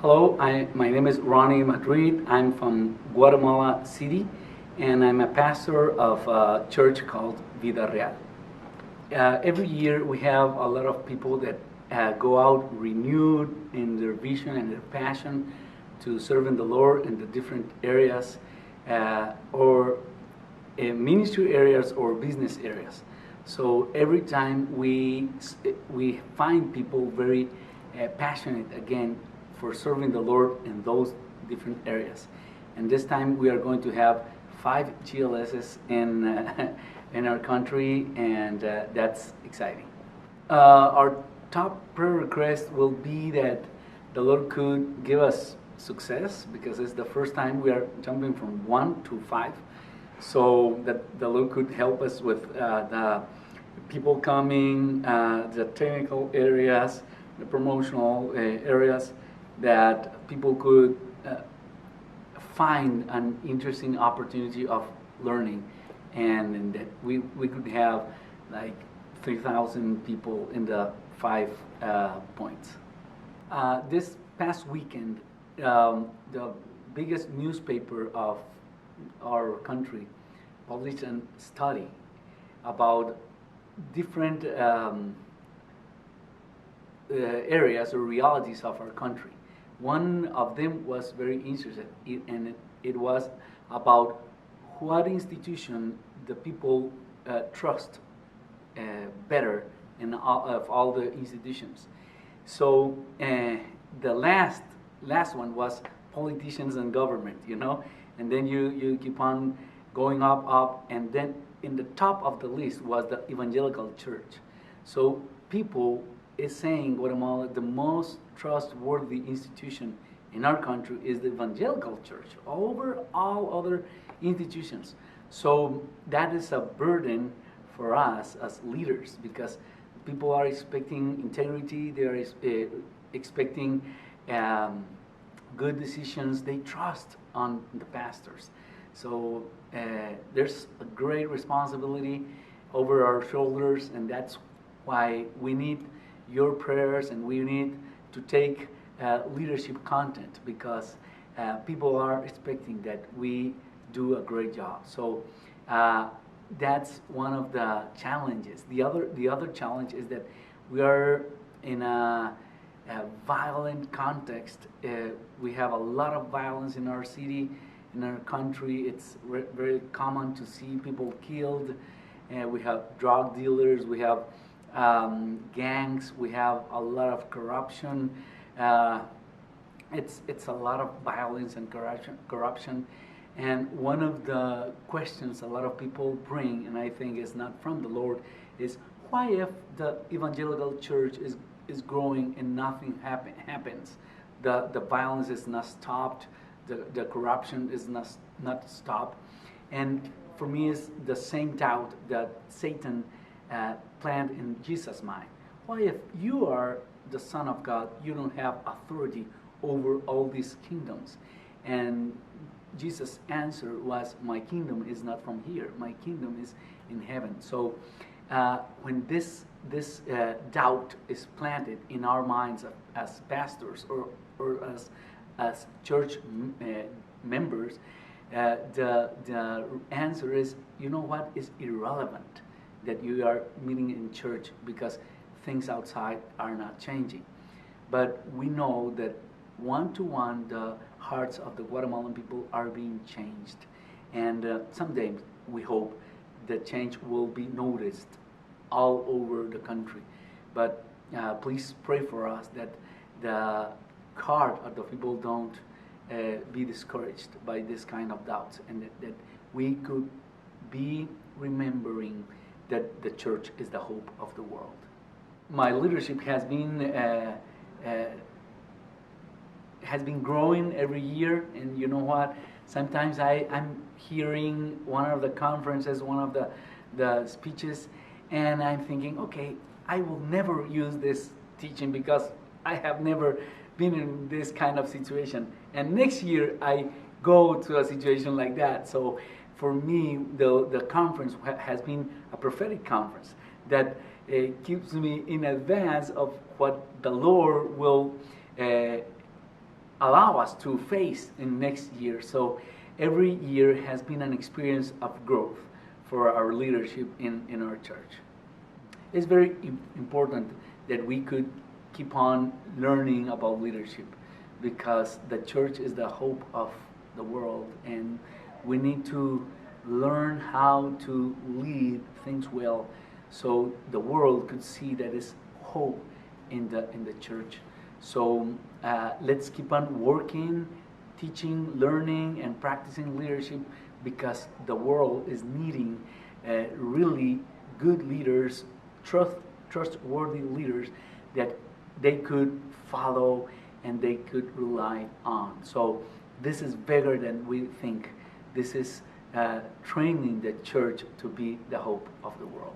Hello, my name is Rony Madrid. I'm from Guatemala City, and I'm a pastor of a church called Vida Real. Every year we have a lot of people that go out renewed in their vision and their passion to serving the Lord in the different areas or ministry areas or business areas. So every time we find people very passionate again for serving the Lord in those different areas. And this time we are going to have 5 GLSs in our country, and that's exciting. Our top prayer request will be that the Lord could give us success, because it's the first time we are jumping from 1 to 5. So that the Lord could help us with the people coming, the technical areas, the promotional areas, that people could find an interesting opportunity of learning, and that we could have like 3,000 people in the 5 points. This past weekend, the biggest newspaper of our country published a study about different areas or realities of our country. One of them was very interesting, and it was about what institution the people trust better of all the institutions. So the last one was politicians and government, and then you keep on going up, and then in the top of the list was the evangelical church. So people is saying Guatemala, the most trustworthy institution in our country is the evangelical church over all other institutions. So that is a burden for us as leaders, because people are expecting integrity, they are expecting good decisions, they trust on the pastors. So there's a great responsibility over our shoulders, and that's why we need your prayers, and we need to take leadership content, because people are expecting that we do a great job. So that's one of the challenges. The other challenge is that we are in a violent context. We have a lot of violence in our city, in our country. It's very common to see people killed. We have drug dealers, we have gangs, we have a lot of corruption. It's a lot of violence and corruption. And one of the questions a lot of people bring, and I think is not from the Lord, is why, if the evangelical church is growing and nothing happens, the violence is not stopped, the corruption is not stopped. And for me, it's the same doubt that Satan planned in Jesus' mind. Why, if you are the Son of God, you don't have authority over all these kingdoms? And Jesus' answer was, my kingdom is not from here, my kingdom is in heaven. So when this doubt is planted in our minds as pastors or as church members, the answer is, you know what, is irrelevant that you are meeting in church, because things outside are not changing. But we know that one-to-one, the hearts of the Guatemalan people are being changed. And someday, we hope, the change will be noticed all over the country. But please pray for us that the heart of the people don't be discouraged by this kind of doubts, and that we could be remembering that the church is the hope of the world. My leadership has been growing every year, and you know what? Sometimes I'm hearing one of the conferences, one of the speeches, and I'm thinking, okay, I will never use this teaching because I have never been in this kind of situation. And next year I go to a situation like that. So for me, the conference has been a prophetic conference that keeps me in advance of what the Lord will allow us to face in next year. So every year has been an experience of growth for our leadership in our church. It's very important that we could keep on learning about leadership, because the church is the hope of the world, and we need to learn how to lead things well, so the world could see that is hope in the church. So let's keep on working, teaching, learning, and practicing leadership, because the world is needing really good leaders, trustworthy leaders that they could follow and they could rely on. So this is bigger than we think. This is training the church to be the hope of the world.